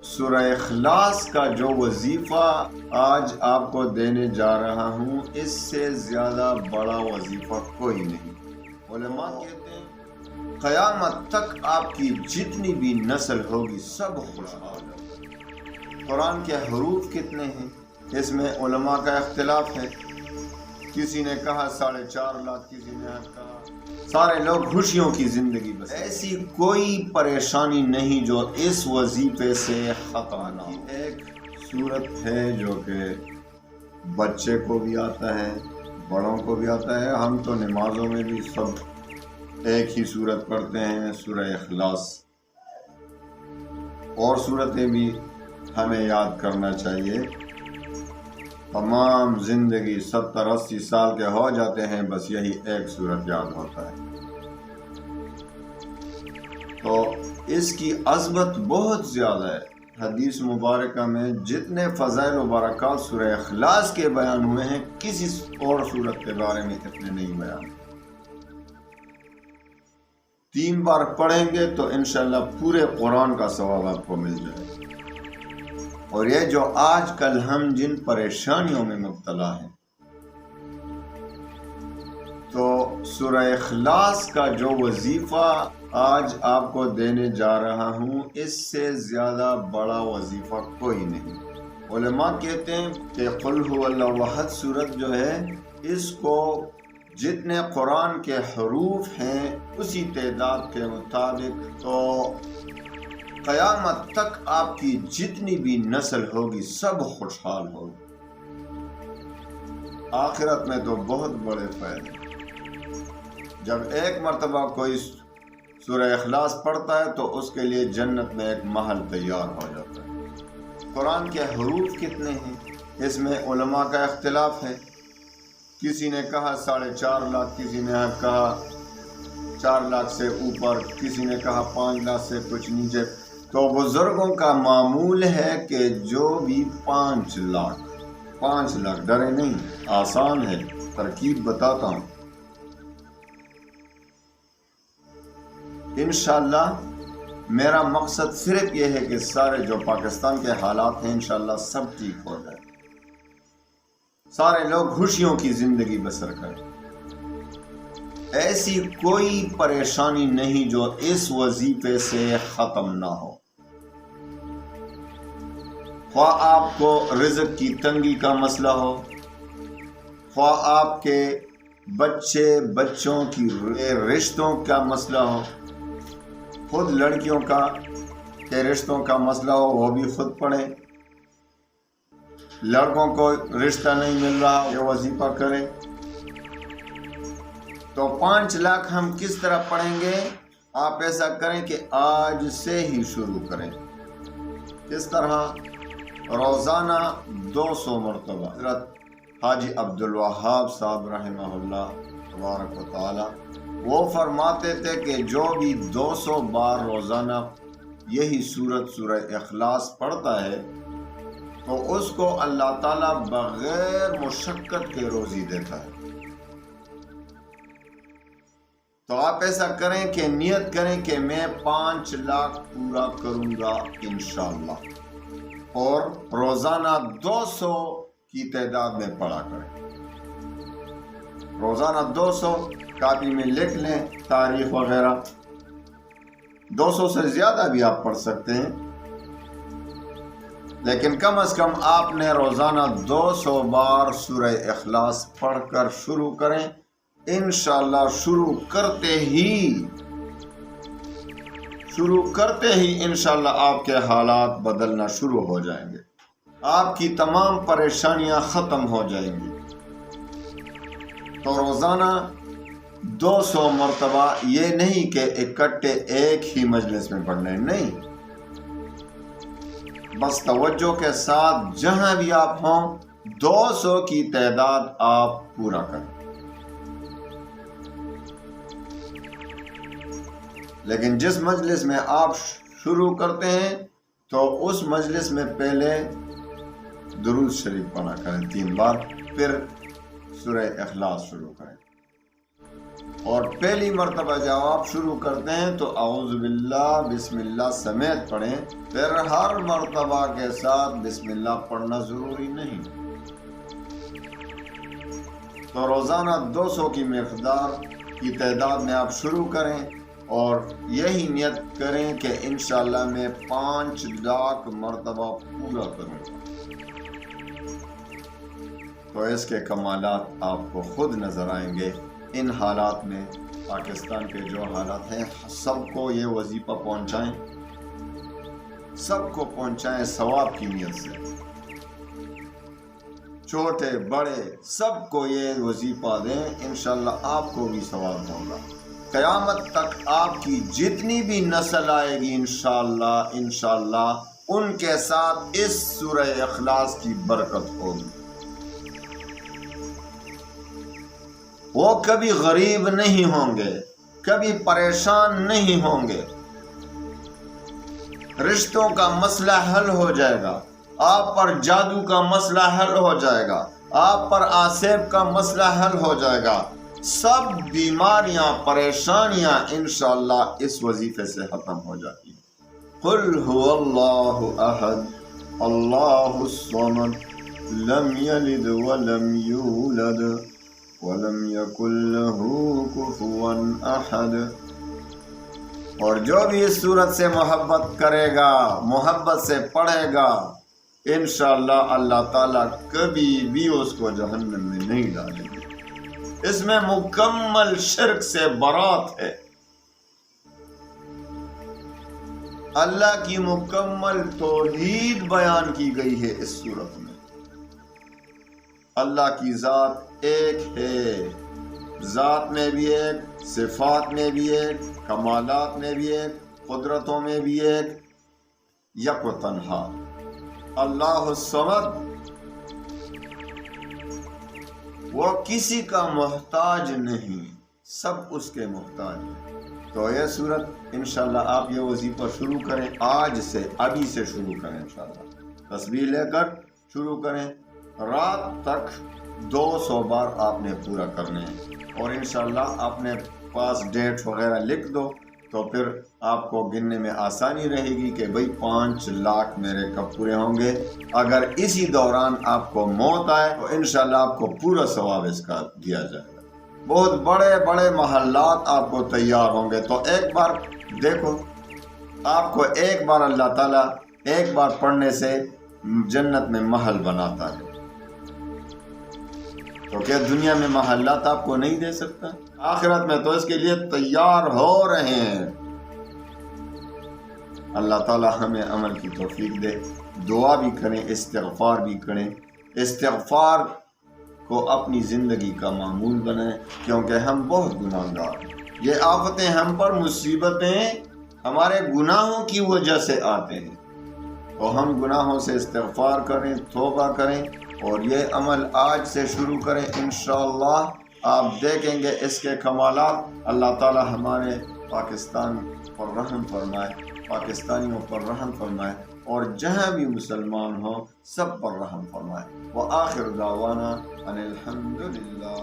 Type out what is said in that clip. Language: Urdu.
سورہ اخلاص کا جو وظیفہ آج آپ کو دینے جا رہا ہوں، اس سے زیادہ بڑا وظیفہ کوئی نہیں۔ علماء کہتے ہیں قیامت تک آپ کی جتنی بھی نسل ہوگی سب خوشحال ہوگی۔ قرآن کے حروف کتنے ہیں اس میں علماء کا اختلاف ہے، کسی نے کہا 4.5 لاکھ، کسی نے کہا سارے لوگ خوشیوں کی زندگی بس۔ ایسی کوئی پریشانی نہیں جو اس وظیفے سے ختم نہ ہو۔ ایک صورت ہے جو کہ بچے کو بھی آتا ہے، بڑوں کو بھی آتا ہے، ہم تو نمازوں میں بھی سب ایک ہی صورت پڑھتے ہیں، سورہ اخلاص۔ اور صورتیں بھی ہمیں یاد کرنا چاہیے۔ تمام زندگی 70-80 سال کے ہو جاتے ہیں، بس یہی ایک صورت یاد ہوتا ہے۔ تو اس کی عظمت بہت زیادہ ہے۔ حدیث مبارکہ میں جتنے فضائل و برکات سورہ اخلاص کے بیان ہوئے ہیں، کسی اور صورت کے بارے میں اتنے نہیں بیان۔ 3 بار پڑھیں گے تو انشاءاللہ پورے قرآن کا ثواب آپ کو مل جائے گا۔ اور یہ جو آج کل ہم جن پریشانیوں میں مبتلا ہیں، تو سورہ اخلاص کا جو وظیفہ آج آپ کو دینے جا رہا ہوں، اس سے زیادہ بڑا وظیفہ کوئی نہیں۔ علماء کہتے ہیں کہ قل هو اللہ احد سورت جو ہے، اس کو جتنے قرآن کے حروف ہیں اسی تعداد کے مطابق تو قیامت تک آپ کی جتنی بھی نسل ہوگی سب خوشحال ہوگی۔ آخرت میں تو بہت بڑے فائدے۔ جب ایک مرتبہ کوئی سورہ اخلاص پڑھتا ہے تو اس کے لیے جنت میں ایک محل تیار ہو جاتا ہے۔ قرآن کے حروف کتنے ہیں اس میں علماء کا اختلاف ہے، کسی نے کہا 4.5 لاکھ، کسی نے کہا 4 لاکھ سے اوپر، کسی نے کہا 5 لاکھ سے کچھ نیچے۔ تو بزرگوں کا معمول ہے کہ جو بھی 5 لاکھ، ڈرے نہیں، آسان ہے، ترکیب بتاتا ہوں۔ انشاءاللہ میرا مقصد صرف یہ ہے کہ سارے جو پاکستان کے حالات ہیں انشاءاللہ سب ٹھیک ہو جائے، سارے لوگ خوشیوں کی زندگی بسر کریں۔ ایسی کوئی پریشانی نہیں جو اس وظیفے سے ختم نہ ہو۔ خواہ آپ کو رزق کی تنگی کا مسئلہ ہو، خواہ آپ کے بچوں کی رشتوں کا مسئلہ ہو، خود لڑکیوں کے رشتوں کا مسئلہ ہو وہ بھی خود پڑھیں، لڑکوں کو رشتہ نہیں مل رہا یہ وظیفہ کریں۔ تو 5 لاکھ ہم کس طرح پڑھیں گے؟ آپ ایسا کریں کہ آج سے ہی شروع کریں۔ کس طرح؟ روزانہ 200 مرتبہ۔ حضرت حاجی عبدالوہاب صاحب رحمہ اللہ تبارک و تعالی وہ فرماتے تھے کہ جو بھی 200 بار روزانہ یہی سورہ اخلاص پڑھتا ہے تو اس کو اللہ تعالیٰ بغیر مشقت کے روزی دیتا ہے۔ تو آپ ایسا کریں کہ نیت کریں کہ میں 5 لاکھ پورا کروں گا انشاءاللہ، اور روزانہ 200 کی تعداد میں پڑھا کریں۔ روزانہ 200 کاپی میں لکھ لیں تاریخ وغیرہ، 200 سے زیادہ بھی آپ پڑھ سکتے ہیں، لیکن کم از کم آپ نے روزانہ 200 بار سورہ اخلاص پڑھ کر شروع کریں۔ انشاءاللہ شروع کرتے ہی انشاءاللہ آپ کے حالات بدلنا شروع ہو جائیں گے، آپ کی تمام پریشانیاں ختم ہو جائیں گی۔ تو روزانہ 200 مرتبہ، یہ نہیں کہ اکٹھے ایک ہی مجلس میں پڑھنے، نہیں، بس توجہ کے ساتھ جہاں بھی آپ ہوں 200 کی تعداد آپ پورا کریں۔ لیکن جس مجلس میں آپ شروع کرتے ہیں تو اس مجلس میں پہلے درود شریف پڑھا کریں 3 بار، پھر سورہ اخلاص شروع کریں۔ اور پہلی مرتبہ جب آپ شروع کرتے ہیں تو اعوذ باللہ بسم اللہ سمیت پڑھیں، پھر ہر مرتبہ کے ساتھ بسم اللہ پڑھنا ضروری نہیں۔ تو روزانہ 200 کی مقدار کی تعداد میں آپ شروع کریں اور یہی نیت کریں کہ انشاءاللہ میں 5 لاکھ مرتبہ پورا کروں گا، تو اس کے کمالات آپ کو خود نظر آئیں گے۔ ان حالات میں پاکستان کے جو حالات ہیں، سب کو یہ وظیفہ پہنچائیں، سب کو پہنچائیں ثواب کی نیت سے، چھوٹے بڑے سب کو یہ وظیفہ دیں، انشاءاللہ آپ کو بھی ثواب ہوگا۔ قیامت تک آپ کی جتنی بھی نسل آئے گی انشاءاللہ ان کے ساتھ اس سورہ اخلاص کی برکت ہوگی۔ وہ کبھی غریب نہیں ہوں گے، کبھی پریشان نہیں ہوں گے، رشتوں کا مسئلہ حل ہو جائے گا، آپ پر جادو کا مسئلہ حل ہو جائے گا، آپ پر آسیب کا مسئلہ حل ہو جائے گا، سب بیماریاں پریشانیاں انشاءاللہ اس وظیفے سے ختم ہو جاتی ہیں۔ قل هو اللہ احد اللہ الصمد لم یلد ولم یولد وَلَمْ يَكُنْ لَهُ كُفُوًا أَحَدٌ۔ اور جو بھی اس صورت سے محبت کرے گا، محبت سے پڑھے گا، انشاءاللہ اللہ تعالیٰ کبھی بھی اس کو جہنم میں نہیں ڈالیں گے۔ اس میں مکمل شرک سے برات ہے، اللہ کی مکمل توحید بیان کی گئی ہے اس صورت میں۔ اللہ کی ذات ایک ہے، ذات میں بھی ایک، صفات میں بھی ایک، کمالات میں بھی ایک، قدرتوں میں بھی ایک، یک و تنہا۔ اللہ الصمد، وہ کسی کا محتاج نہیں، سب اس کے محتاج ہیں۔ تو یہ صورت انشاءاللہ آپ یہ وظیفہ شروع کریں، آج سے ابھی سے شروع کریں، انشاءاللہ تسبیح لے کر شروع کریں، رات تک 200 بار آپ نے پورا کرنے ہیں، اور انشاءاللہ اپنے پاس ڈیٹ وغیرہ لکھ دو تو پھر آپ کو گننے میں آسانی رہے گی کہ بھئی 5 لاکھ میرے کب پورے ہوں گے۔ اگر اسی دوران آپ کو موت آئے تو انشاءاللہ آپ کو پورا ثواب اس کا دیا جائے گا۔ بہت بڑے بڑے محلات آپ کو تیار ہوں گے، تو ایک بار دیکھو، آپ کو ایک بار اللہ تعالیٰ ایک بار پڑھنے سے جنت میں محل بناتا ہے، تو کیا دنیا میں محلات آپ کو نہیں دے سکتا؟ آخرت میں تو اس کے لیے تیار ہو رہے ہیں۔ اللہ تعالی ہمیں عمل کی توفیق دے، دعا بھی کریں، استغفار بھی کریں، استغفار کو اپنی زندگی کا معمول بنائیں، کیونکہ ہم بہت گناہگار ہیں۔ یہ آفتیں ہم پر، مصیبتیں ہمارے گناہوں کی وجہ سے آتے ہیں، تو ہم گناہوں سے استغفار کریں، توبہ کریں، اور یہ عمل آج سے شروع کریں۔ انشاءاللہ آپ دیکھیں گے اس کے کمالات۔ اللہ تعالی ہمارے پاکستان پر رحم فرمائے، پاکستانیوں پر رحم فرمائے، اور جہاں بھی مسلمان ہوں سب پر رحم فرمائے۔ وآخر دعوانا ان الحمد للہ۔